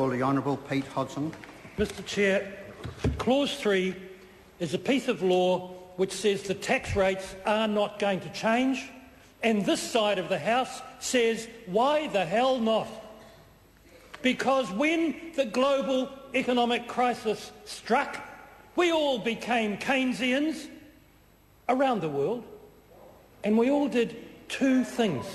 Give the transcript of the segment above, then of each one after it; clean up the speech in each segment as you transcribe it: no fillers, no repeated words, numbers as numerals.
The Honourable Pete Hodson. Mr Chair, Clause 3 is a piece of law which says the tax rates are not going to change, and this side of the House says, why the hell not? Because when the global economic crisis struck, we all became Keynesians around the world, and we all did two things.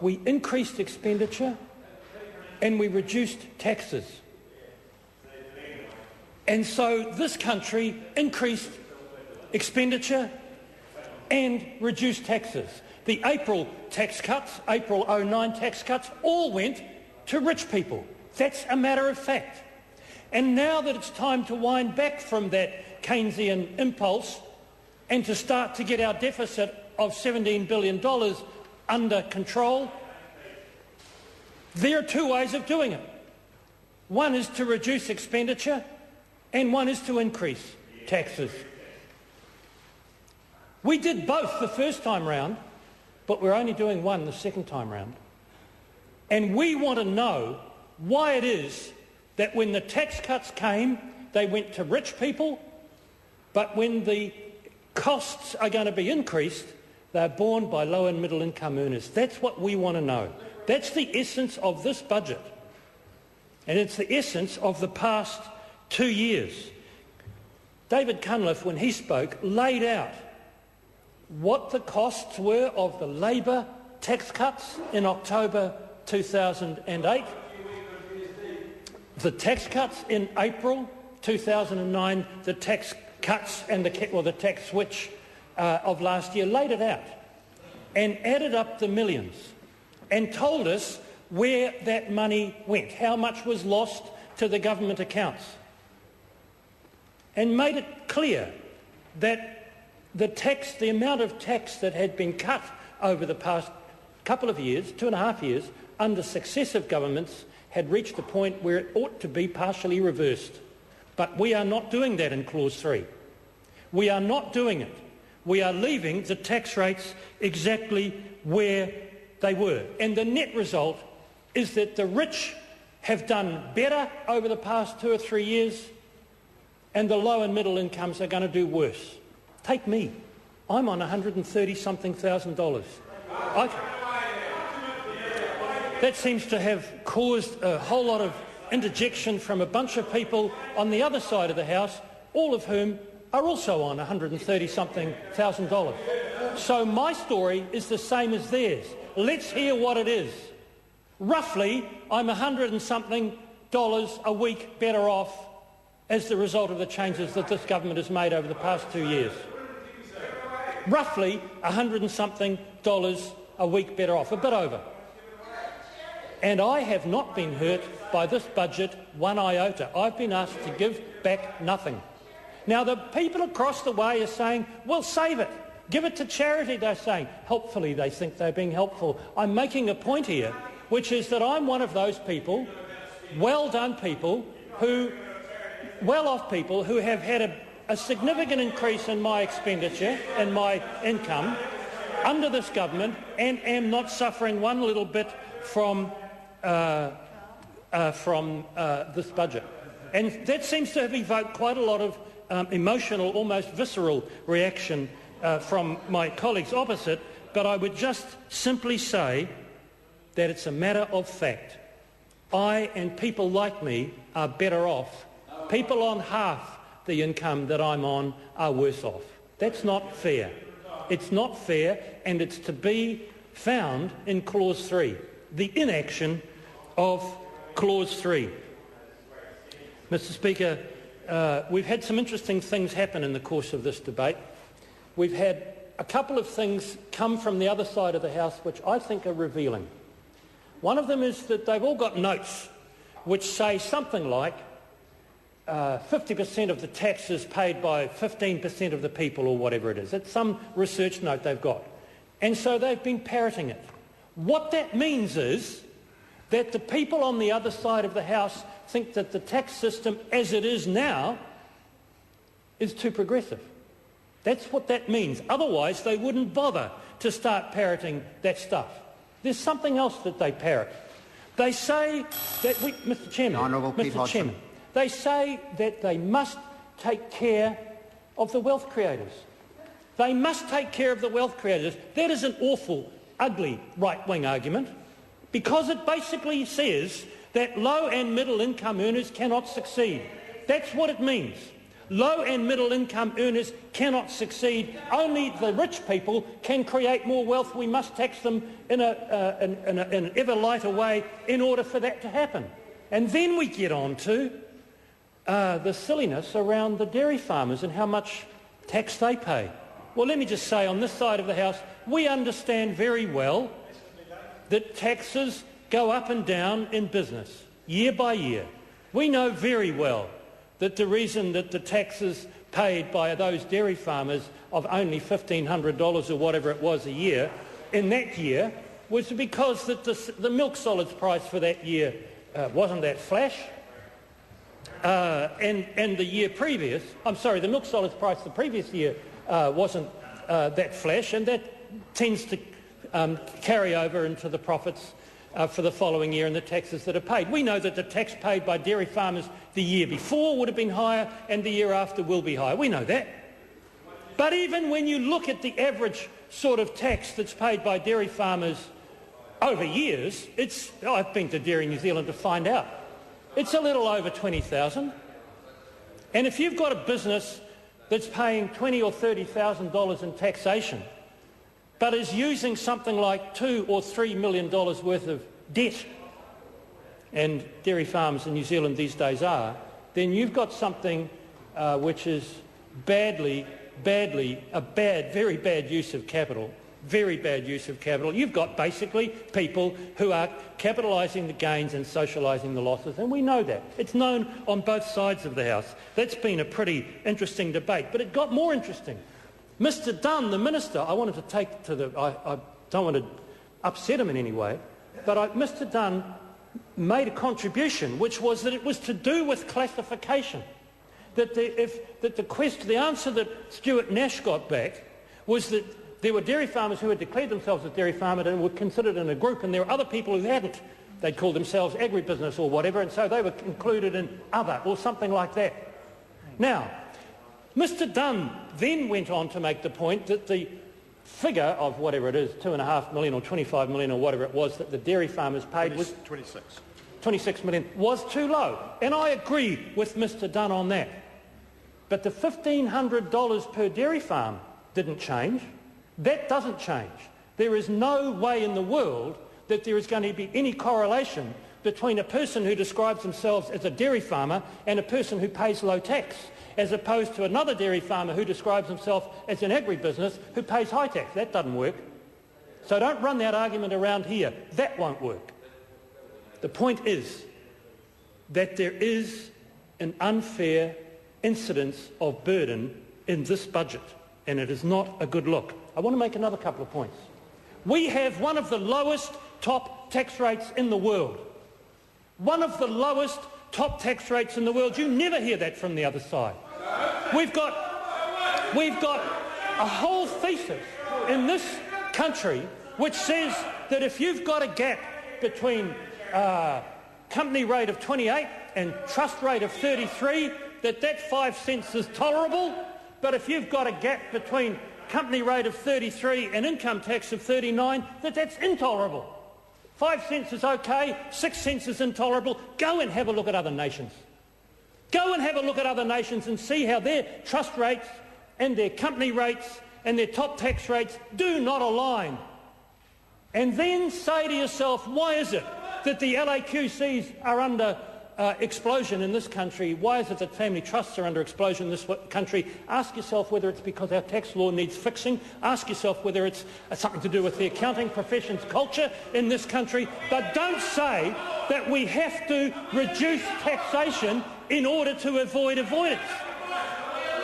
We increased expenditure and we reduced taxes. And so this country increased expenditure and reduced taxes. The April tax cuts, April 09 tax cuts, all went to rich people. That's a matter of fact. And now that it's time to wind back from that Keynesian impulse and to start to get our deficit of $17 billion under control, there are two ways of doing it. One is to reduce expenditure and one is to increase taxes. We did both the first time round, but we're only doing one the second time round. And we want to know why it is that when the tax cuts came, they went to rich people, but when the costs are going to be increased, they're borne by low and middle income earners. That's what we want to know. That's the essence of this budget. And it's the essence of the past 2 years. David Cunliffe, when he spoke, laid out what the costs were of the Labor tax cuts in October 2008, the tax cuts in April 2009, the tax cuts and the tax switch of last year, laid it out and added up the millions and told us where that money went, how much was lost to the government accounts, and made it clear that the amount of tax that had been cut over the past couple of years, 2.5 years, under successive governments, had reached a point where it ought to be partially reversed. But we are not doing that in Clause 3. We are not doing it. We are leaving the tax rates exactly where they were. And the net result is that the rich have done better over the past 2 or 3 years, and the low and middle incomes are going to do worse. Take me. I'm on $130-something thousand. That seems to have caused a whole lot of interjection from a bunch of people on the other side of the House, all of whom are also on $130-something thousand. So my story is the same as theirs. Let's hear what it is. Roughly, I'm $100-something a week better off as the result of the changes that this government has made over the past 2 years. Roughly $100-something a week better off, a bit over. And I have not been hurt by this budget one iota. I've been asked to give back nothing. Now, the people across the way are saying, well, save it. Give it to charity, they're saying. Helpfully, they think they're being helpful. I'm making a point here, which is that I'm one of those people, well-off people, who have had a significant increase in my expenditure and my income under this government and am not suffering one little bit from this budget. And that seems to have evoked quite a lot of emotional, almost visceral reaction from my colleagues opposite, but I would just simply say that it's a matter of fact. I and people like me are better off. People on half the income that I'm on are worse off. That's not fair. It's not fair, and it's to be found in Clause 3, the inaction of Clause 3. Mr Speaker, we've had some interesting things happen in the course of this debate. We've had a couple of things come from the other side of the House which I think are revealing. One of them is that they've all got notes which say something like 50% of the tax is paid by 15% of the people, or whatever it is. It's some research note they've got. And so they've been parroting it. What that means is that the people on the other side of the House think that the tax system as it is now is too progressive. That's what that means. Otherwise, they wouldn't bother to start parroting that stuff. There's something else that they parrot. They say that Mr. Chairman, they say that they must take care of the wealth creators. They must take care of the wealth creators. That is an awful, ugly right-wing argument, because it basically says that low and middle income earners cannot succeed. That's what it means. Low and middle income earners cannot succeed. Only the rich people can create more wealth. We must tax them in an ever lighter way in order for that to happen. And then we get on to the silliness around the dairy farmers and how much tax they pay. Well, let me just say, on this side of the House, we understand very well that taxes go up and down in business, year by year. We know very well that the reason that the taxes paid by those dairy farmers of only $1,500 or whatever it was a year, in that year, was because that the milk solids price for that year wasn't that flash. And the year previous, the milk solids price the previous year wasn't that flash, and that tends to carry over into the profits for the following year and the taxes that are paid. We know that the tax paid by dairy farmers the year before would have been higher and the year after will be higher. We know that. But even when you look at the average sort of tax that's paid by dairy farmers over years, I've been to Dairy New Zealand to find out, it's a little over $20,000. And if you've got a business that's paying $20,000 or $30,000 in taxation, but is using something like $2 or $3 million worth of debt, and dairy farms in New Zealand these days are, then you've got something which is very bad use of capital. Very bad use of capital. You've got basically people who are capitalising the gains and socialising the losses, and we know that. It's known on both sides of the House. That's been a pretty interesting debate, but it got more interesting. Mr Dunn, the Minister, I wanted to take to the... I don't want to upset him in any way, but Mr Dunn made a contribution, which was that it was to do with classification. That the answer that Stuart Nash got back was that there were dairy farmers who had declared themselves as dairy farmers and were considered in a group, and there were other people who hadn't. They'd called themselves agribusiness or whatever, and so they were included in other or something like that. Now, Mr Dunn then went on to make the point that the figure of whatever it is, $2.5 million or $25 million or whatever it was that the dairy farmers paid was 26 million, was too low. And I agree with Mr Dunn on that. But the $1,500 per dairy farm didn't change. That doesn't change. There is no way in the world that there is going to be any correlation between a person who describes themselves as a dairy farmer and a person who pays low tax, as opposed to another dairy farmer who describes himself as an agribusiness who pays high tax. That doesn't work. So don't run that argument around here. That won't work. The point is that there is an unfair incidence of burden in this budget, and it is not a good look. I want to make another couple of points. We have one of the lowest top tax rates in the world. One of the lowest top tax rates in the world. You never hear that from the other side. We've got a whole thesis in this country which says that if you've got a gap between company rate of 28 and trust rate of 33, that 5 cents is tolerable, but if you've got a gap between company rate of 33 and income tax of 39, that's intolerable. 5 cents is okay, 6 cents is intolerable. Go and have a look at other nations. Go and have a look at other nations and see how their trust rates and their company rates and their top tax rates do not align. And then say to yourself, why is it that the LAQCs are under explosion in this country? Why is it that family trusts are under explosion in this country? Ask yourself whether it's because our tax law needs fixing. Ask yourself whether it's something to do with the accounting profession's culture in this country. But don't say that we have to reduce taxation in order to avoid avoidance.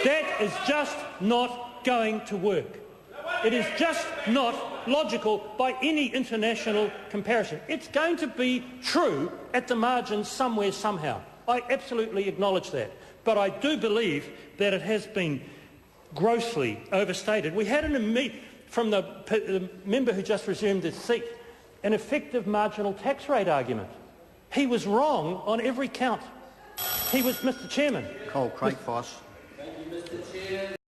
That is just not going to work. It is just not logical by any international comparison. It's going to be true at the margins somewhere, somehow. I absolutely acknowledge that. But I do believe that it has been grossly overstated. We had from the member who just resumed his seat an effective marginal tax rate argument. He was wrong on every count. He was, Mr Chairman. Craig Foss.